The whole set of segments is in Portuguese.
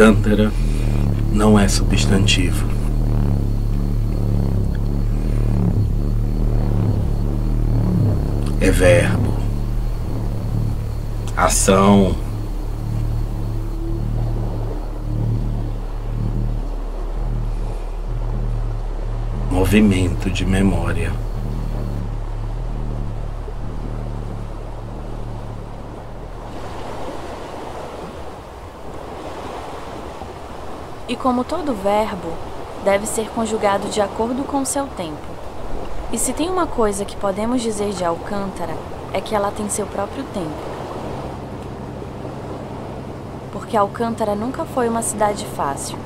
Alcântara não é substantivo. É verbo, ação, movimento de memória. E como todo verbo, deve ser conjugado de acordo com o seu tempo. E se tem uma coisa que podemos dizer de Alcântara, é que ela tem seu próprio tempo. Porque Alcântara nunca foi uma cidade fácil.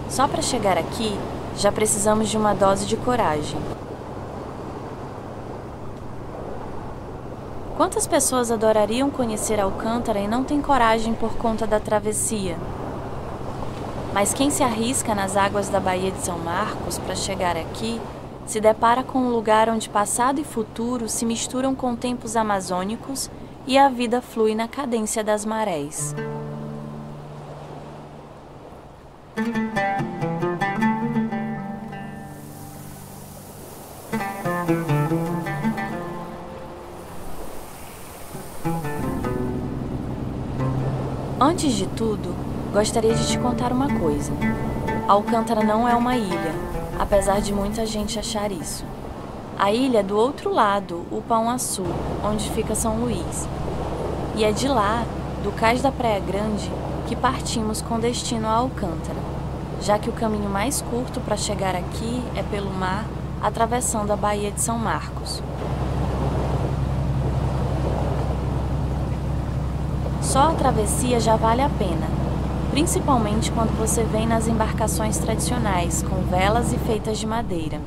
Só para chegar aqui, já precisamos de uma dose de coragem. Quantas pessoas adorariam conhecer Alcântara e não têm coragem por conta da travessia? Mas quem se arrisca nas águas da Baía de São Marcos para chegar aqui, se depara com um lugar onde passado e futuro se misturam com tempos amazônicos e a vida flui na cadência das marés. Antes de tudo, gostaria de te contar uma coisa. Alcântara não é uma ilha, apesar de muita gente achar isso. A ilha é do outro lado, o Pão Açu, onde fica São Luís. E é de lá, do cais da Praia Grande, que partimos com destino a Alcântara, já que o caminho mais curto para chegar aqui é pelo mar, atravessando a Baía de São Marcos. Só a travessia já vale a pena, principalmente quando você vem nas embarcações tradicionais, com velas e feitas de madeira.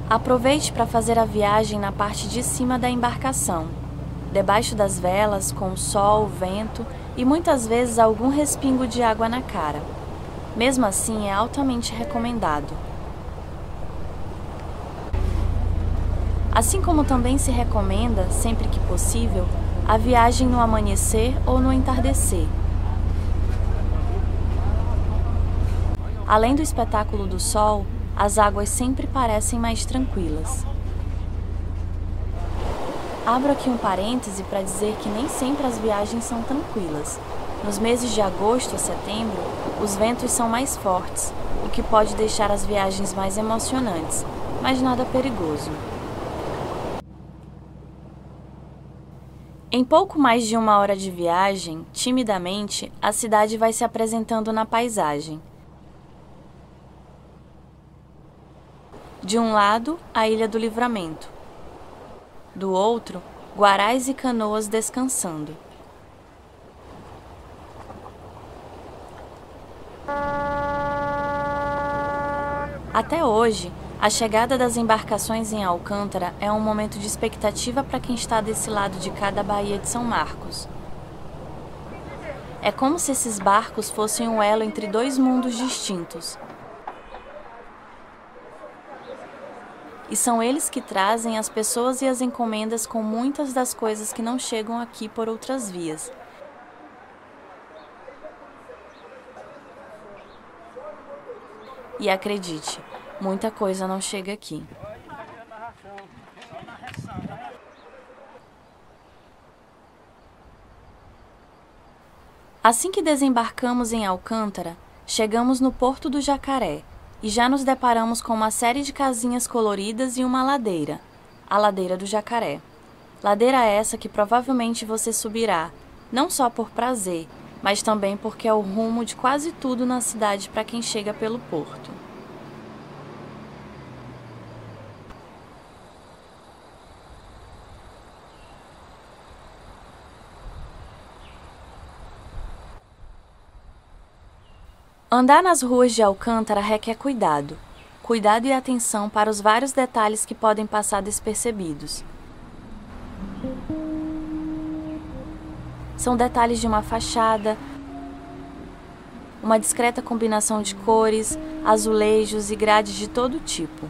Aproveite para fazer a viagem na parte de cima da embarcação, debaixo das velas, com sol, vento e muitas vezes algum respingo de água na cara. Mesmo assim, é altamente recomendado. Assim como também se recomenda, sempre que possível, a viagem no amanhecer ou no entardecer. Além do espetáculo do sol, as águas sempre parecem mais tranquilas. Abro aqui um parêntese para dizer que nem sempre as viagens são tranquilas. Nos meses de agosto a setembro, os ventos são mais fortes, o que pode deixar as viagens mais emocionantes, mas nada perigoso. Em pouco mais de 1 hora de viagem, timidamente, a cidade vai se apresentando na paisagem. De um lado, a Ilha do Livramento. Do outro, Guarais e canoas descansando. Até hoje, a chegada das embarcações em Alcântara é um momento de expectativa para quem está desse lado de cada Baía de São Marcos. É como se esses barcos fossem um elo entre dois mundos distintos. E são eles que trazem as pessoas e as encomendas com muitas das coisas que não chegam aqui por outras vias. E acredite, muita coisa não chega aqui. Assim que desembarcamos em Alcântara, chegamos no Porto do Jacaré e já nos deparamos com uma série de casinhas coloridas e uma ladeira, a Ladeira do Jacaré. Ladeira essa que provavelmente você subirá, não só por prazer, mas também porque é o rumo de quase tudo na cidade para quem chega pelo porto. Andar nas ruas de Alcântara requer cuidado. Cuidado e atenção para os vários detalhes que podem passar despercebidos. São detalhes de uma fachada, uma discreta combinação de cores, azulejos e grades de todo tipo.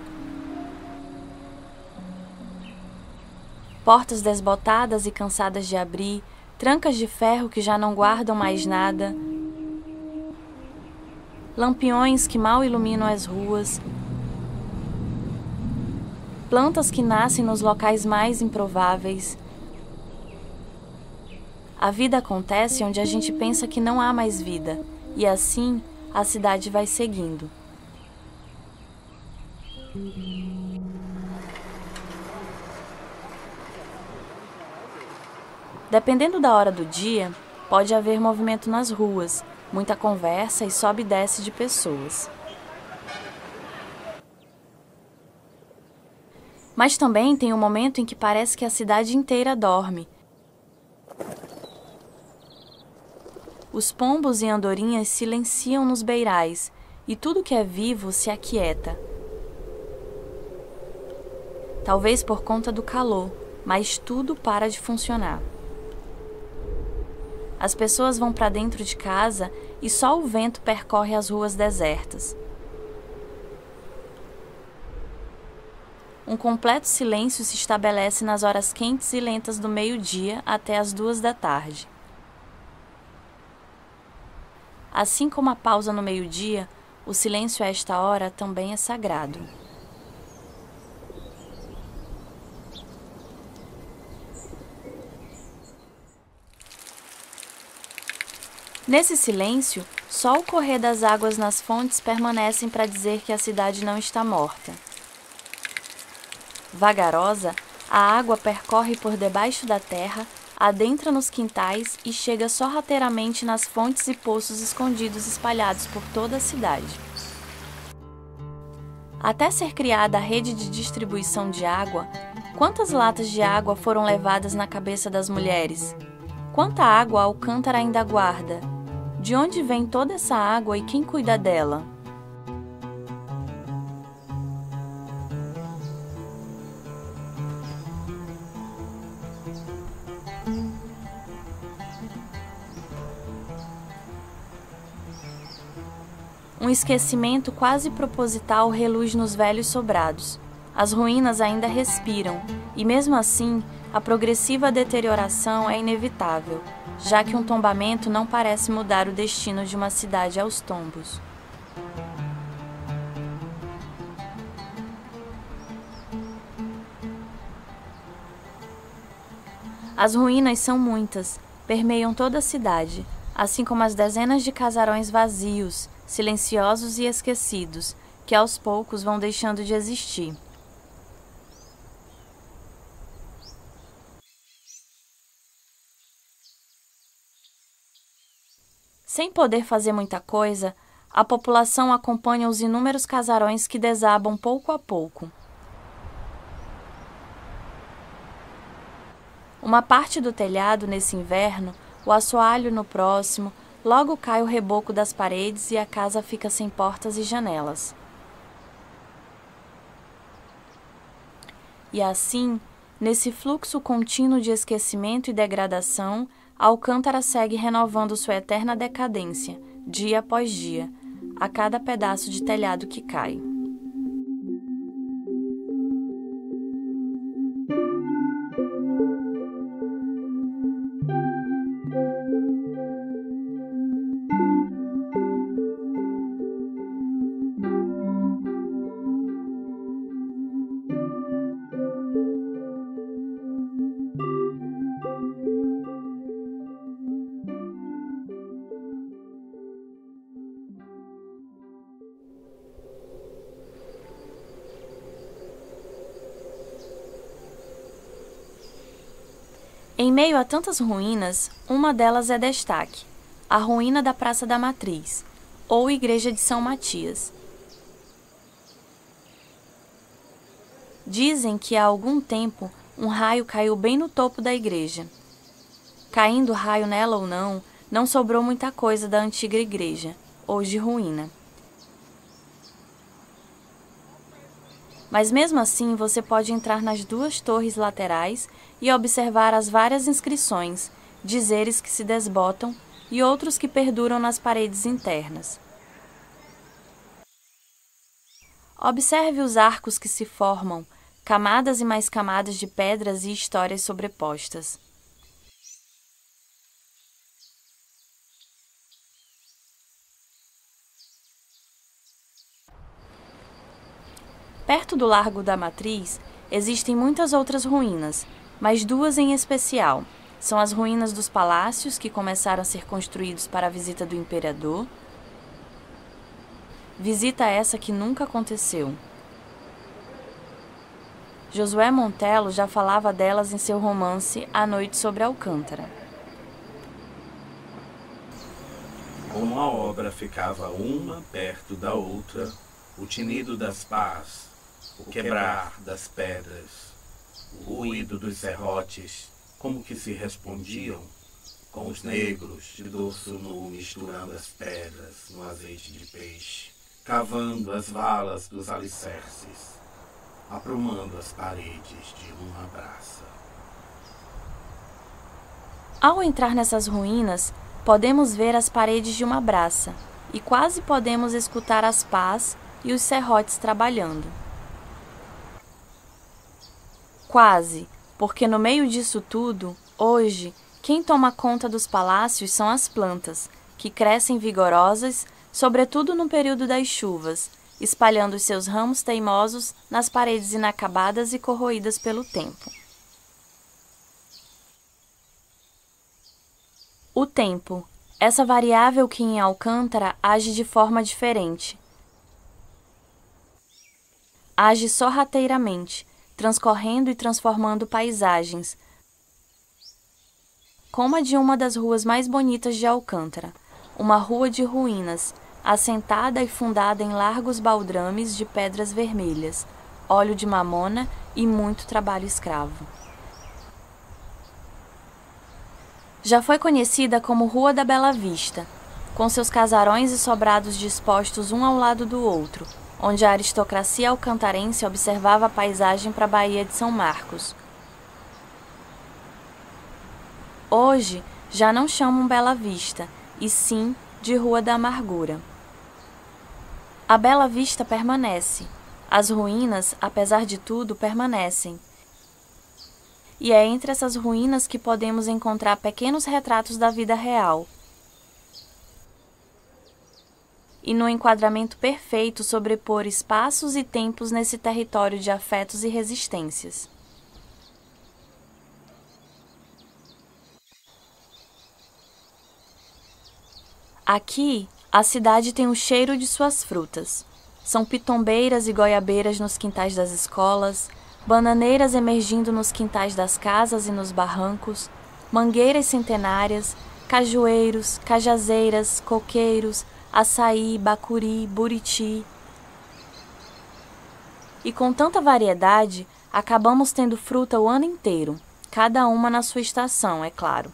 Portas desbotadas e cansadas de abrir, trancas de ferro que já não guardam mais nada, lampiões que mal iluminam as ruas, plantas que nascem nos locais mais improváveis. A vida acontece onde a gente pensa que não há mais vida, e assim a cidade vai seguindo. Dependendo da hora do dia, pode haver movimento nas ruas, muita conversa e sobe e desce de pessoas. Mas também tem um momento em que parece que a cidade inteira dorme. Os pombos e andorinhas silenciam nos beirais e tudo que é vivo se aquieta. Talvez por conta do calor, mas tudo para de funcionar. As pessoas vão para dentro de casa e só o vento percorre as ruas desertas. Um completo silêncio se estabelece nas horas quentes e lentas do meio-dia até as 2 da tarde. Assim como a pausa no meio-dia, o silêncio a esta hora também é sagrado. Nesse silêncio, só o correr das águas nas fontes permanecem para dizer que a cidade não está morta. Vagarosa, a água percorre por debaixo da terra, adentra nos quintais e chega sorrateiramente nas fontes e poços escondidos espalhados por toda a cidade. Até ser criada a rede de distribuição de água, quantas latas de água foram levadas na cabeça das mulheres? Quanta água Alcântara ainda guarda? De onde vem toda essa água e quem cuida dela? Um esquecimento quase proposital reluz nos velhos sobrados. As ruínas ainda respiram, e mesmo assim, a progressiva deterioração é inevitável, já que um tombamento não parece mudar o destino de uma cidade aos tombos. As ruínas são muitas, permeiam toda a cidade, assim como as dezenas de casarões vazios, silenciosos e esquecidos, que aos poucos vão deixando de existir. Sem poder fazer muita coisa, a população acompanha os inúmeros casarões que desabam pouco a pouco. Uma parte do telhado nesse inverno, o assoalho no próximo, logo cai o reboco das paredes e a casa fica sem portas e janelas. E assim, nesse fluxo contínuo de esquecimento e degradação, Alcântara segue renovando sua eterna decadência, dia após dia, a cada pedaço de telhado que cai. Em meio a tantas ruínas, uma delas é destaque, a ruína da Praça da Matriz, ou Igreja de São Matias. Dizem que há algum tempo um raio caiu bem no topo da igreja. Caindo o raio nela ou não, não sobrou muita coisa da antiga igreja, hoje ruína. Mas mesmo assim você pode entrar nas 2 torres laterais e observar as várias inscrições, dizeres que se desbotam e outros que perduram nas paredes internas. Observe os arcos que se formam, camadas e mais camadas de pedras e histórias sobrepostas. Perto do Largo da Matriz, existem muitas outras ruínas, mas duas em especial. São as ruínas dos palácios que começaram a ser construídos para a visita do imperador. Visita essa que nunca aconteceu. Josué Montello já falava delas em seu romance A Noite sobre Alcântara. Como a obra ficava uma perto da outra, o tinido das pás, o quebrar das pedras, o ruído dos serrotes, como que se respondiam, com os negros de dorso nu misturando as pedras no azeite de peixe, cavando as valas dos alicerces, aprumando as paredes de uma braça. Ao entrar nessas ruínas, podemos ver as paredes de uma braça e quase podemos escutar as pás e os serrotes trabalhando. Quase, porque no meio disso tudo, hoje, quem toma conta dos palácios são as plantas, que crescem vigorosas, sobretudo no período das chuvas, espalhando os seus ramos teimosos nas paredes inacabadas e corroídas pelo tempo. O tempo, essa variável que em Alcântara age de forma diferente. Age sorrateiramente, transcorrendo e transformando paisagens, como a de uma das ruas mais bonitas de Alcântara, uma rua de ruínas, assentada e fundada em largos baldrames de pedras vermelhas, óleo de mamona e muito trabalho escravo. Já foi conhecida como Rua da Bela Vista, com seus casarões e sobrados dispostos um ao lado do outro, onde a aristocracia alcantarense observava a paisagem para a Baía de São Marcos. Hoje, já não chamam Bela Vista, e sim de Rua da Amargura. A Bela Vista permanece. As ruínas, apesar de tudo, permanecem. E é entre essas ruínas que podemos encontrar pequenos retratos da vida real. E no enquadramento perfeito sobrepor espaços e tempos nesse território de afetos e resistências. Aqui, a cidade tem o cheiro de suas frutas. São pitombeiras e goiabeiras nos quintais das escolas, bananeiras emergindo nos quintais das casas e nos barrancos, mangueiras centenárias, cajueiros, cajazeiras, coqueiros, açaí, bacuri, buriti. E com tanta variedade, acabamos tendo fruta o ano inteiro, cada uma na sua estação, é claro.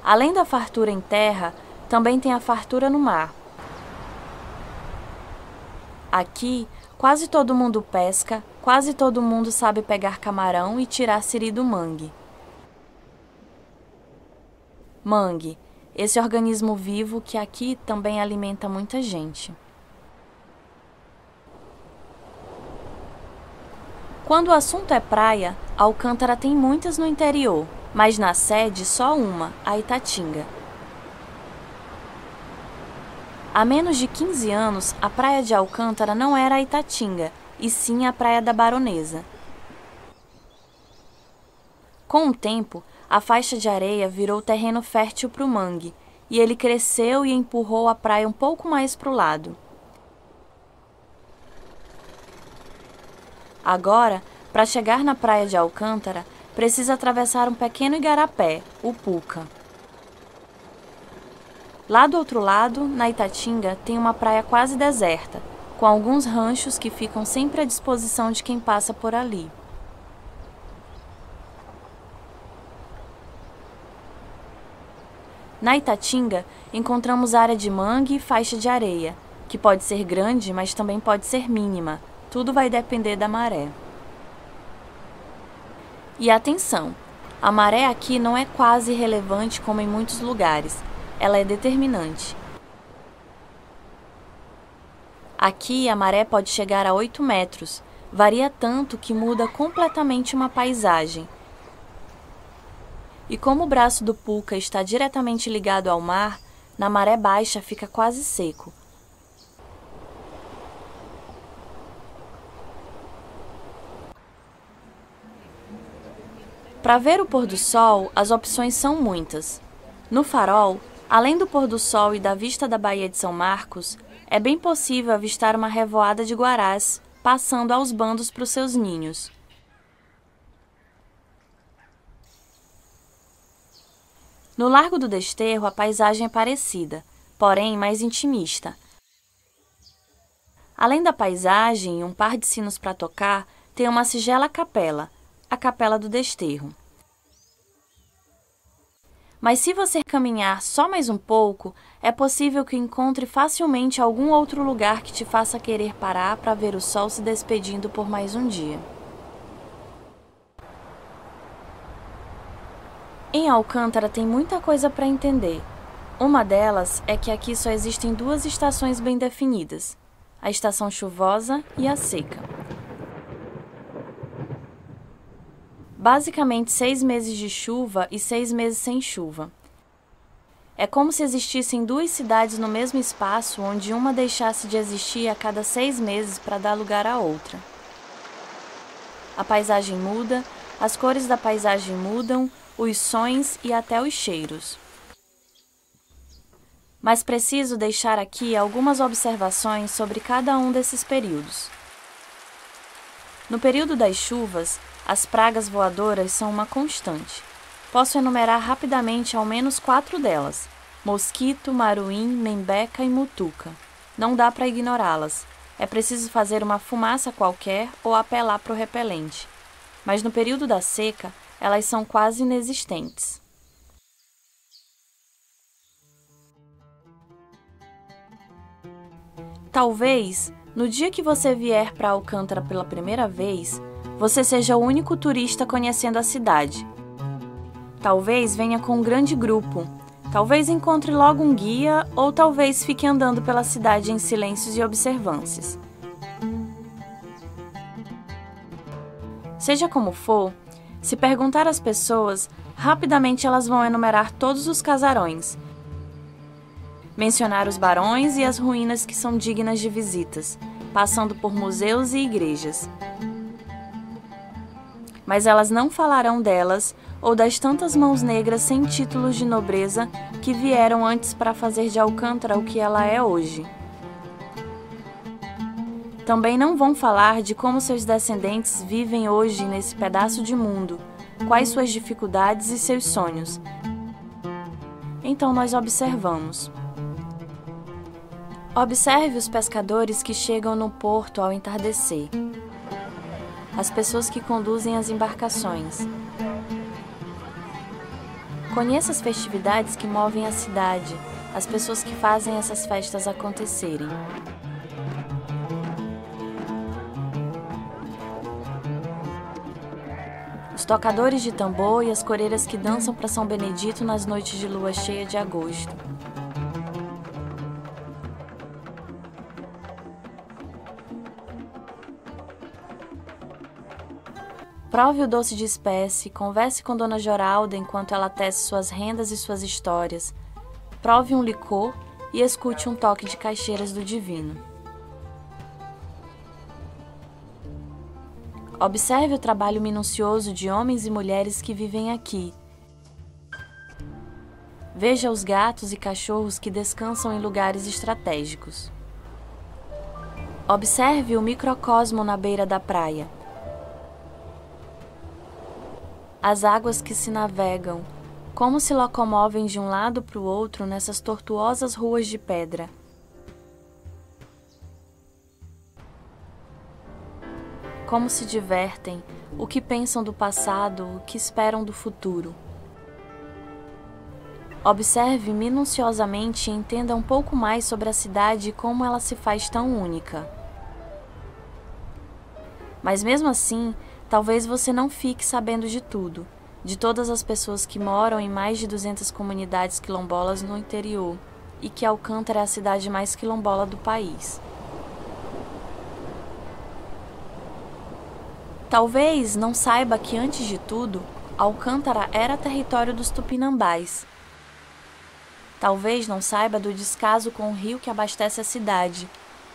Além da fartura em terra, também tem a fartura no mar. Aqui, quase todo mundo pesca, quase todo mundo sabe pegar camarão e tirar siri do mangue. Mangue, esse organismo vivo que aqui também alimenta muita gente. Quando o assunto é praia, Alcântara tem muitas no interior, mas na sede só uma, a Itatinga. Há menos de 15 anos, a praia de Alcântara não era a Itatinga, e sim a Praia da Baronesa. Com o tempo, a faixa de areia virou terreno fértil para o mangue, e ele cresceu e empurrou a praia um pouco mais para o lado. Agora, para chegar na praia de Alcântara, precisa atravessar um pequeno igarapé, o Puca. Lá do outro lado, na Itatinga, tem uma praia quase deserta, com alguns ranchos que ficam sempre à disposição de quem passa por ali. Na Itatinga, encontramos área de mangue e faixa de areia, que pode ser grande, mas também pode ser mínima. Tudo vai depender da maré. E atenção, a maré aqui não é quase relevante como em muitos lugares, ela é determinante. Aqui a maré pode chegar a 8 metros, varia tanto que muda completamente uma paisagem. E como o braço do Puca está diretamente ligado ao mar, na maré baixa fica quase seco. Para ver o pôr do sol, as opções são muitas. No Farol, além do pôr do sol e da vista da Baía de São Marcos, é bem possível avistar uma revoada de guarás, passando aos bandos para os seus ninhos. No Largo do Desterro, a paisagem é parecida, porém mais intimista. Além da paisagem e um par de sinos para tocar, tem uma singela capela, a Capela do Desterro. Mas se você caminhar só mais um pouco, é possível que encontre facilmente algum outro lugar que te faça querer parar para ver o sol se despedindo por mais um dia. Em Alcântara tem muita coisa para entender. Uma delas é que aqui só existem duas estações bem definidas, a estação chuvosa e a seca. Basicamente 6 meses de chuva e 6 meses sem chuva. É como se existissem duas cidades no mesmo espaço, onde uma deixasse de existir a cada 6 meses para dar lugar à outra. A paisagem muda, as cores da paisagem mudam, os sons e até os cheiros. Mas preciso deixar aqui algumas observações sobre cada um desses períodos. No período das chuvas, as pragas voadoras são uma constante. Posso enumerar rapidamente ao menos 4 delas: mosquito, maruim, membeca e mutuca. Não dá para ignorá-las. É preciso fazer uma fumaça qualquer ou apelar para o repelente. Mas no período da seca, elas são quase inexistentes. Talvez, no dia que você vier para Alcântara pela primeira vez, você seja o único turista conhecendo a cidade. Talvez venha com um grande grupo, talvez encontre logo um guia ou talvez fique andando pela cidade em silêncios e observâncias. Seja como for, se perguntar às pessoas, rapidamente elas vão enumerar todos os casarões, mencionar os barões e as ruínas que são dignas de visitas, passando por museus e igrejas. Mas elas não falarão delas ou das tantas mãos negras sem títulos de nobreza que vieram antes para fazer de Alcântara o que ela é hoje. Também não vão falar de como seus descendentes vivem hoje nesse pedaço de mundo, quais suas dificuldades e seus sonhos. Então nós observamos. Observe os pescadores que chegam no porto ao entardecer, as pessoas que conduzem as embarcações. Conheça as festividades que movem a cidade, as pessoas que fazem essas festas acontecerem. Os tocadores de tambor e as coreiras que dançam para São Benedito nas noites de lua cheia de agosto. Prove o doce de espécie, converse com Dona Joralda enquanto ela tece suas rendas e suas histórias. Prove um licor e escute um toque de caixeiras do divino. Observe o trabalho minucioso de homens e mulheres que vivem aqui. Veja os gatos e cachorros que descansam em lugares estratégicos. Observe o microcosmo na beira da praia. As águas que se navegam, como se locomovem de um lado para o outro nessas tortuosas ruas de pedra. Como se divertem, o que pensam do passado, o que esperam do futuro. Observe minuciosamente e entenda um pouco mais sobre a cidade e como ela se faz tão única. Mas mesmo assim, talvez você não fique sabendo de tudo, de todas as pessoas que moram em mais de 200 comunidades quilombolas no interior e que Alcântara é a cidade mais quilombola do país. Talvez não saiba que, antes de tudo, Alcântara era território dos Tupinambás. Talvez não saiba do descaso com o rio que abastece a cidade,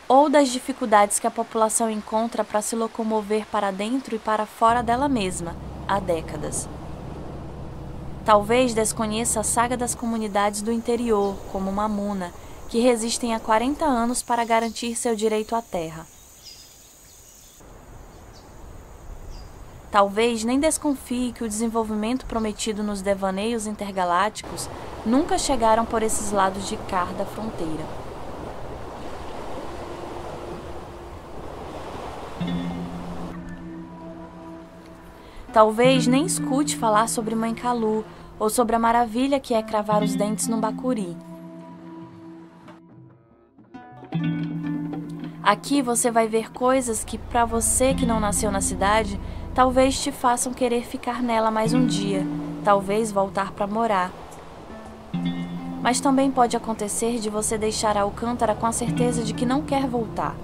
ou das dificuldades que a população encontra para se locomover para dentro e para fora dela mesma, há décadas. Talvez desconheça a saga das comunidades do interior, como Mamuna, que resistem há 40 anos para garantir seu direito à terra. Talvez nem desconfie que o desenvolvimento prometido nos devaneios intergalácticos nunca chegaram por esses lados de cá da fronteira. Talvez nem escute falar sobre Mãe Kalu ou sobre a maravilha que é cravar os dentes num bacuri. Aqui você vai ver coisas que, para você que não nasceu na cidade, talvez te façam querer ficar nela mais um dia, talvez voltar para morar. Mas também pode acontecer de você deixar Alcântara com a certeza de que não quer voltar.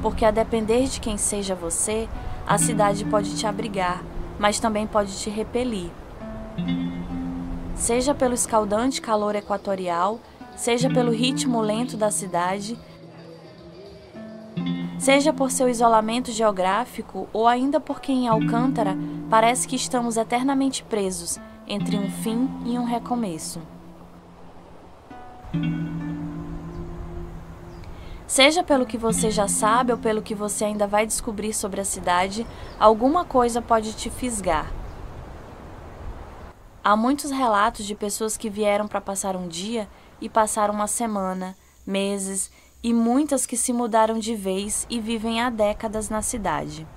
Porque a depender de quem seja você, a cidade pode te abrigar, mas também pode te repelir. Seja pelo escaldante calor equatorial, seja pelo ritmo lento da cidade, seja por seu isolamento geográfico ou ainda porque em Alcântara parece que estamos eternamente presos entre um fim e um recomeço. Seja pelo que você já sabe ou pelo que você ainda vai descobrir sobre a cidade, alguma coisa pode te fisgar. Há muitos relatos de pessoas que vieram para passar um dia e passaram uma semana, meses, e muitas que se mudaram de vez e vivem há décadas na cidade.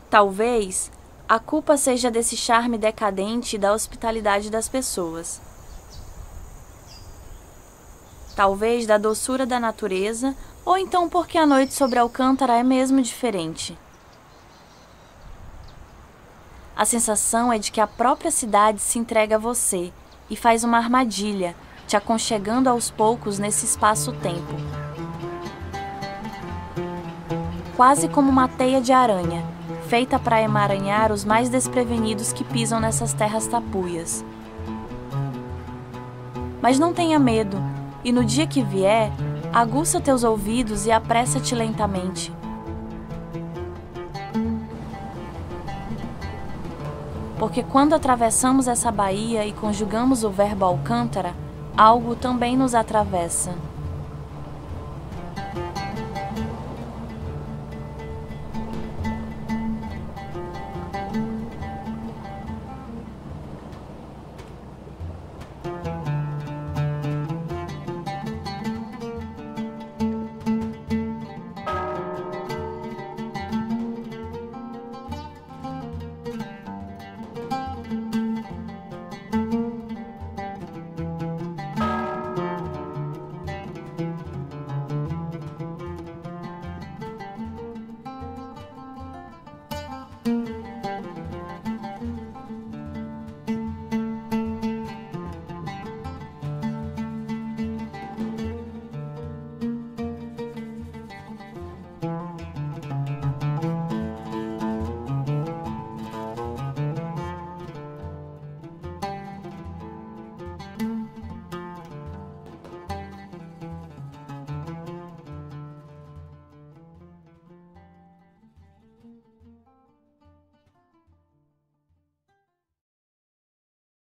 Talvez a culpa seja desse charme decadente e da hospitalidade das pessoas. Talvez da doçura da natureza, ou então porque a noite sobre Alcântara é mesmo diferente. A sensação é de que a própria cidade se entrega a você e faz uma armadilha, te aconchegando aos poucos nesse espaço-tempo. Quase como uma teia de aranha, feita para emaranhar os mais desprevenidos que pisam nessas terras tapuias. Mas não tenha medo. E no dia que vier, aguça teus ouvidos e apressa-te lentamente. Porque quando atravessamos essa baía e conjugamos o verbo Alcântara, algo também nos atravessa.